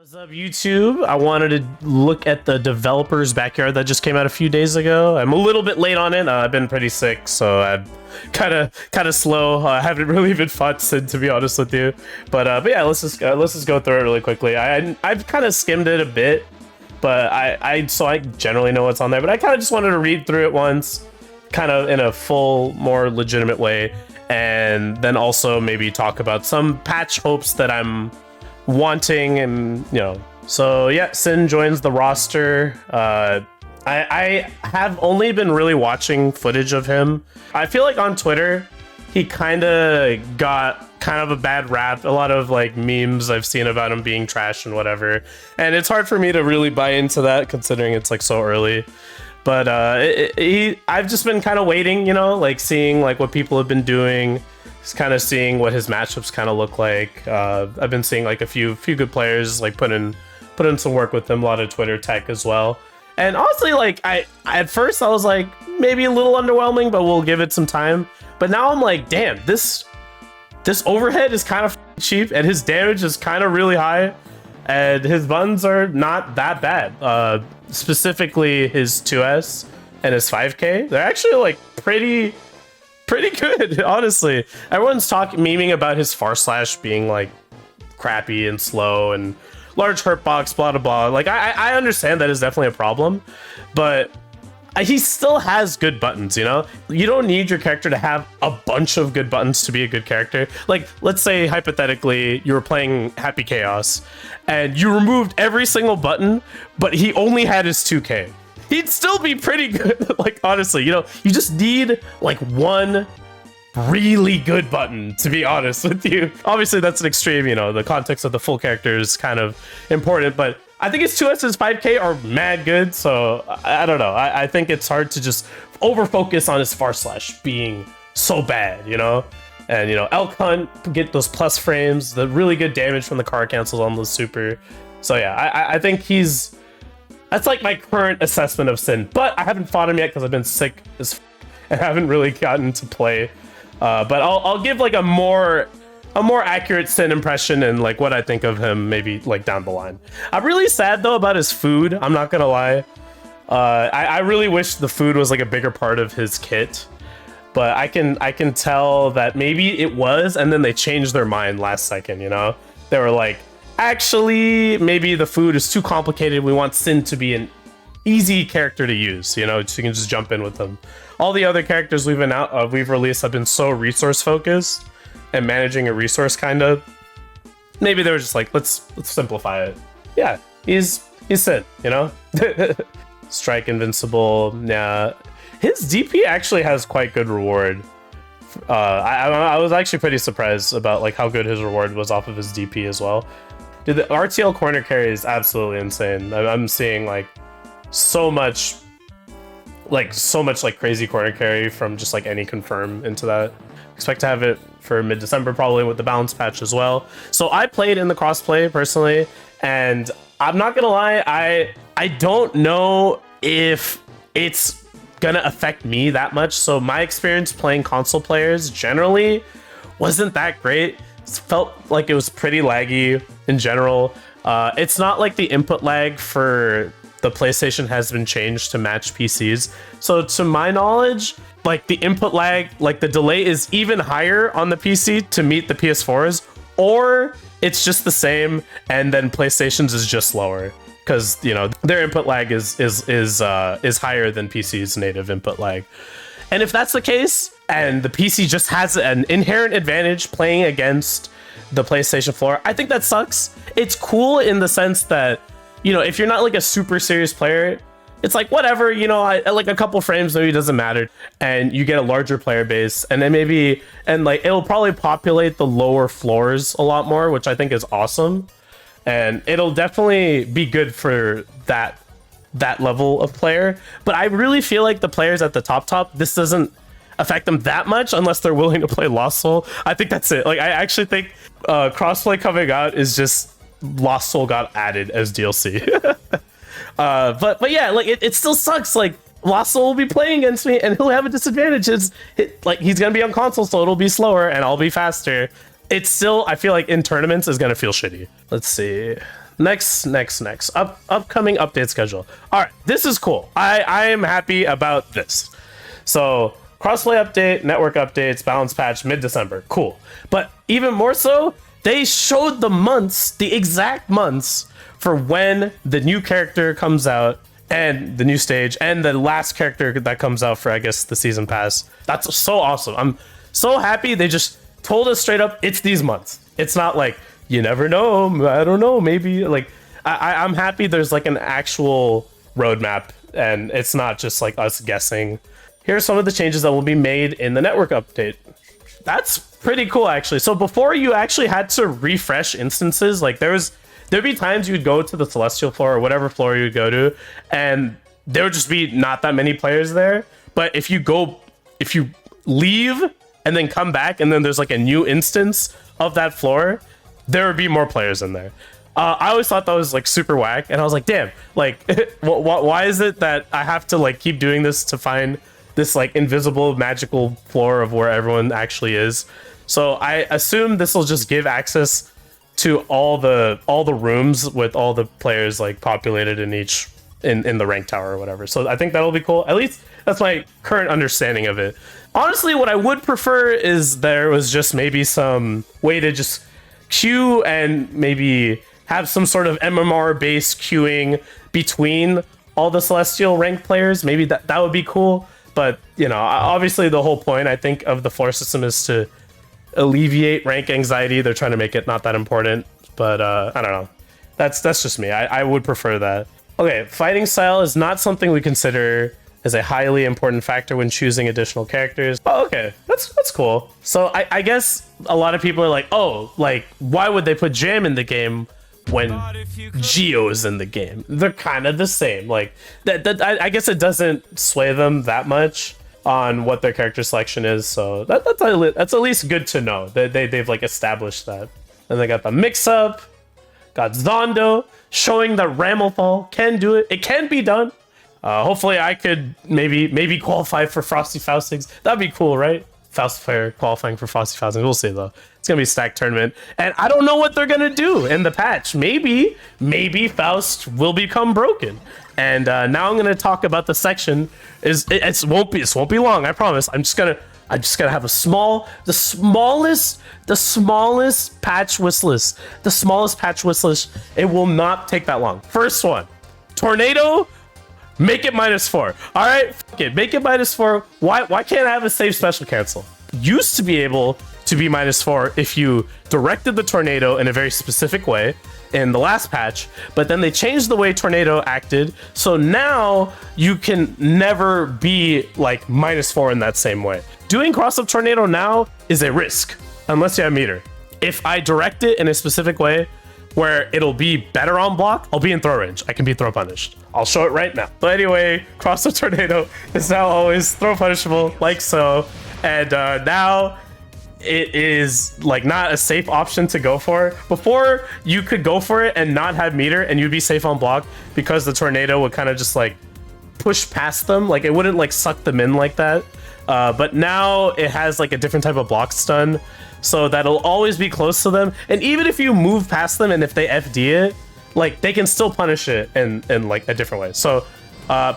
What's up, YouTube? I wanted to look at the developer's backyard that just came out a few days ago. I'm a little bit late on it. I've been pretty sick, so I'm kind of slow. I haven't really been futzing, to be honest with you. But yeah, let's just go through it really quickly. I've kind of skimmed it a bit, but so I generally know what's on there. But I kind of just wanted to read through it once, kind of in a full, more legitimate way, and then also maybe talk about some patch hopes that I'm wanting, and so yeah, Sin joins the roster. I have only been really watching footage of him. I feel like on Twitter he kind of got a bad rap, a lot of like memes I've seen about him being trash and whatever, and it's hard for me to really buy into that considering it's like so early. But I've just been kind of waiting, like seeing like what people have been doing, just kind of seeing what his matchups kind of look like. I've been seeing like a few good players like put in some work with them, a lot of Twitter tech as well. And honestly, like at first I was like maybe a little underwhelming, but we'll give it some time. But now I'm like, damn, this overhead is kind of cheap, and his damage is kind of really high, and his buttons are not that bad. Specifically his 2S and his 5K, they're actually like pretty good, honestly. Everyone's memeing about his far slash being like crappy and slow and large hurt box, blah blah blah. Like I understand that is definitely a problem, but he still has good buttons. You don't need your character to have a bunch of good buttons to be a good character. Like, let's say hypothetically you were playing Happy Chaos and you removed every single button, but he only had his 2K. He'd still be pretty good. Like, honestly, you just need like one really good button, to be honest with you. Obviously that's an extreme, the context of the full character is kind of important, but I think his 2S and 5K are mad good. So I don't know. I think it's hard to just over focus on his far slash being so bad, and Elk Hunt, get those plus frames, the really good damage from the car cancels on the super. So yeah, I think that's like my current assessment of Sin, but I haven't fought him yet because I've been sick as and haven't really gotten to play. But I'll give like a more accurate Sin impression and like what I think of him maybe like down the line. I'm really sad though about his food. I'm not gonna lie. I really wish the food was like a bigger part of his kit, but I can tell that maybe it was, and then they changed their mind last second. They were like, actually, maybe the food is too complicated. We want Sin to be an easy character to use, so you can just jump in with them. All the other characters we've released have been so resource focused and managing a resource kind of. Maybe they were just like, let's simplify it. Yeah, he's Sin, Strike invincible. Yeah, his DP actually has quite good reward. I was actually pretty surprised about like how good his reward was off of his DP as well. Dude, the RTL corner carry is absolutely insane. I'm seeing like so much like crazy corner carry from just like any confirm into that. Expect to have it for mid-December probably with the balance patch as well. So I played in the crossplay personally, and I'm not gonna lie, I don't know if it's gonna affect me that much. So my experience playing console players generally wasn't that great. It felt like it was pretty laggy in general. It's not like the input lag for the PlayStation has been changed to match PCs. So to my knowledge, like the input lag, like the delay is even higher on the PC to meet the PS4's, or it's just the same and then PlayStation's is just lower because their input lag is higher than PC's native input lag. And if that's the case, and the PC just has an inherent advantage playing against the PlayStation 4, I think that sucks. It's cool in the sense that, if you're not like a super serious player, it's like whatever, like a couple frames maybe doesn't matter, and you get a larger player base, and then it'll probably populate the lower floors a lot more, which I think is awesome, and it'll definitely be good for that level of player. But I really feel like the players at the top, this doesn't affect them that much unless they're willing to play Lost Soul. I think that's it. Like I actually think crossplay coming out is just Lost Soul got added as DLC. But yeah, like it still sucks. Like Lost Soul will be playing against me and he'll have a disadvantage. Like he's gonna be on console, so it'll be slower and I'll be faster. It's still, I feel like in tournaments is gonna feel shitty. Let's see. Next. Upcoming update schedule. All right, this is cool. I am happy about this. So crossplay update, network updates, balance patch mid-December. Cool. But even more so, they showed the months, the exact months for when the new character comes out and the new stage and the last character that comes out for, I guess, the season pass. That's so awesome. I'm so happy they just told us straight up, it's these months. It's not like, you never know, I don't know, maybe. Like, I'm happy there's like an actual roadmap and it's not just like us guessing. Here are some of the changes that will be made in the network update. That's pretty cool, actually. So before, you actually had to refresh instances. Like there'd be times you'd go to the Celestial floor or whatever floor you'd go to, and there would just be not that many players there. But if you leave and then come back and then there's like a new instance of that floor, there would be more players in there. I always thought that was like super whack, and I was like, damn, like why is it that I have to like keep doing this to find this like invisible magical floor of where everyone actually is? So I assume this will just give access to all the rooms with all the players like populated in each in the rank tower or whatever. So I think that'll be cool. At least that's my current understanding of it. Honestly, what I would prefer is there was just maybe some way to just queue and maybe have some sort of MMR based queuing between all the Celestial ranked players. Maybe that would be cool. But, you know, obviously the whole point, I think, of the floor system is to alleviate rank anxiety. They're trying to make it not that important. But I don't know. That's just me. I would prefer that. Okay, fighting style is not something we consider as a highly important factor when choosing additional characters. Oh, okay, that's cool. So I guess a lot of people are like, oh, like, why would they put Jam in the game when Geo's in the game? They're kind of the same. Like, I guess it doesn't sway them that much on what their character selection is. So that's at least good to know that they've like established that. And they got the mix-up, got Zondo, showing that Rammelthal can do it. It can be done. Hopefully I could maybe qualify for Frosty Faustings. That'd be cool, right? Faust player qualifying for Frosty Faustings. We'll see though. It's gonna be a stacked tournament, and I don't know what they're gonna do in the patch. Maybe Faust will become broken. And now I'm gonna talk about the section. It won't be long. I promise. I'm just gonna have the smallest patch wish list. The smallest patch wish list. It will not take that long. First one, Tornado. Make it -4. All right, fuck it. Make it -4. Why can't I have a save special cancel? Used to be able to be -4 if you directed the tornado in a very specific way in the last patch, but then they changed the way tornado acted, so now you can never be like -4 in that same way. Doing cross-up tornado now is a risk unless you have meter. If I direct it in a specific way where it'll be better on block, I'll be in throw range. I can be throw punished. I'll show it right now. So anyway, cross-up tornado is now always throw punishable, like so. And now it is like not a safe option to go for. Before, you could go for it and not have meter and you'd be safe on block because the tornado would kind of just like push past them. Like it wouldn't like suck them in like that. But now it has like a different type of block stun, so that'll always be close to them. And even if you move past them and if they FD it, like they can still punish it in like a different way. So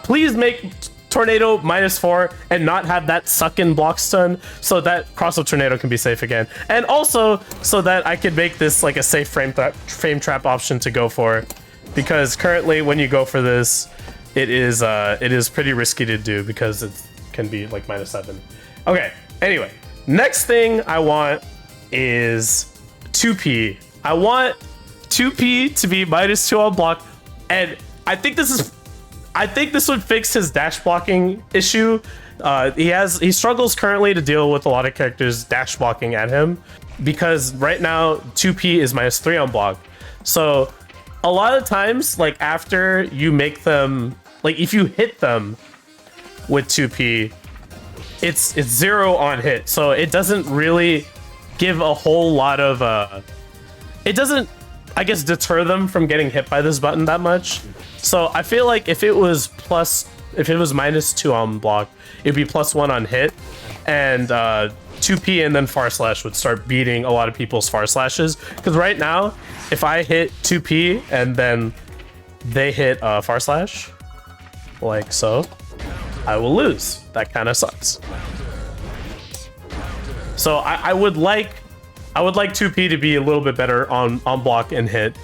please make tornado -4 and not have that suck in block stun, so that cross-up tornado can be safe again. And also so that I could make this like a safe frame trap option to go for, because currently when you go for this, it is pretty risky to do because it can be like -7. Okay, anyway, next thing I want is 2P. I want 2P to be -2 on block, and I think this would fix his dash blocking issue. He struggles currently to deal with a lot of characters dash blocking at him, because right now 2P is -3 on block. So a lot of times, like after you make them, like if you hit them with 2P, it's 0 on hit. So it doesn't really give a whole lot of it doesn't, I guess, deter them from getting hit by this button that much. So I feel like if it was -2 on block, it'd be +1 on hit, and 2P and then far slash would start beating a lot of people's far slashes. Because right now, if I hit 2P and then they hit far slash, like so, I will lose. That kind of sucks. So I would like 2P to be a little bit better on block and hit.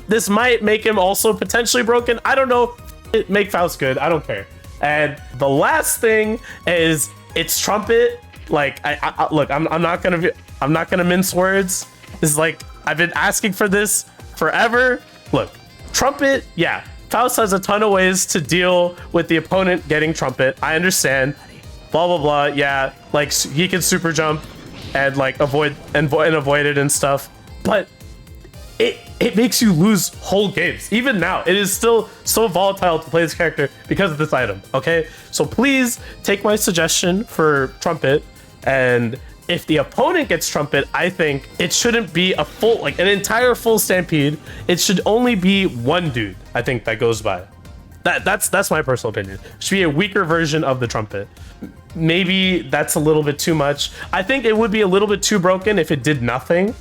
This might make him also potentially broken. I don't know. Make Faust good. I don't care. And the last thing is it's trumpet. Like I look, I'm not gonna mince words. This is like I've been asking for this forever. Look, trumpet. Yeah, Faust has a ton of ways to deal with the opponent getting trumpet. I understand. Blah blah blah. Yeah, like he can super jump and like avoid it and stuff. But it makes you lose whole games. Even now, it is still so volatile to play this character because of this item, okay? So please take my suggestion for trumpet, and if the opponent gets trumpet, I think it shouldn't be a full, like an entire full stampede. It should only be one dude, I think, that goes by. That's my personal opinion. It should be a weaker version of the trumpet. Maybe that's a little bit too much. I think it would be a little bit too broken if it did nothing.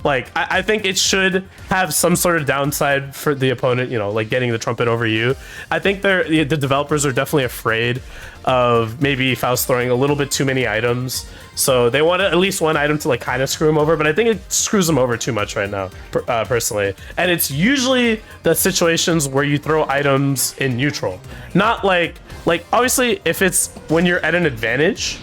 Like, I think it should have some sort of downside for the opponent, you know, like getting the trumpet over you. I think the developers are definitely afraid of maybe Faust throwing a little bit too many items. So they want at least one item to like kind of screw him over, but I think it screws him over too much right now, personally. And it's usually the situations where you throw items in neutral. Not like obviously if it's when you're at an advantage,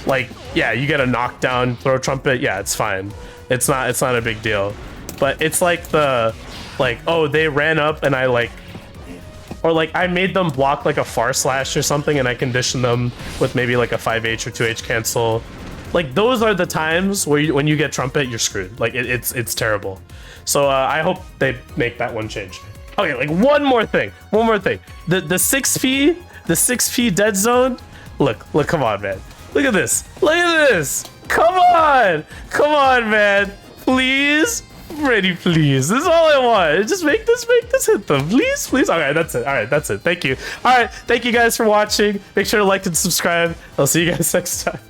like, yeah, you get a knockdown, throw trumpet, yeah, it's fine. It's not a big deal. But it's like oh, they ran up and I like, or like I made them block like a far slash or something and I conditioned them with maybe like a 5H or 2H cancel. Like those are the times where when you get trumpet, you're screwed. Like it's terrible. So I hope they make that one change. Okay, like one more thing. The 6P dead zone. Look, come on, man. Look at this. Come on, man. Please, Freddy, please. This is all I want. Just make this hit them, please. All right, that's it. Thank you. All right, thank you guys for watching. Make sure to like and subscribe. I'll see you guys next time.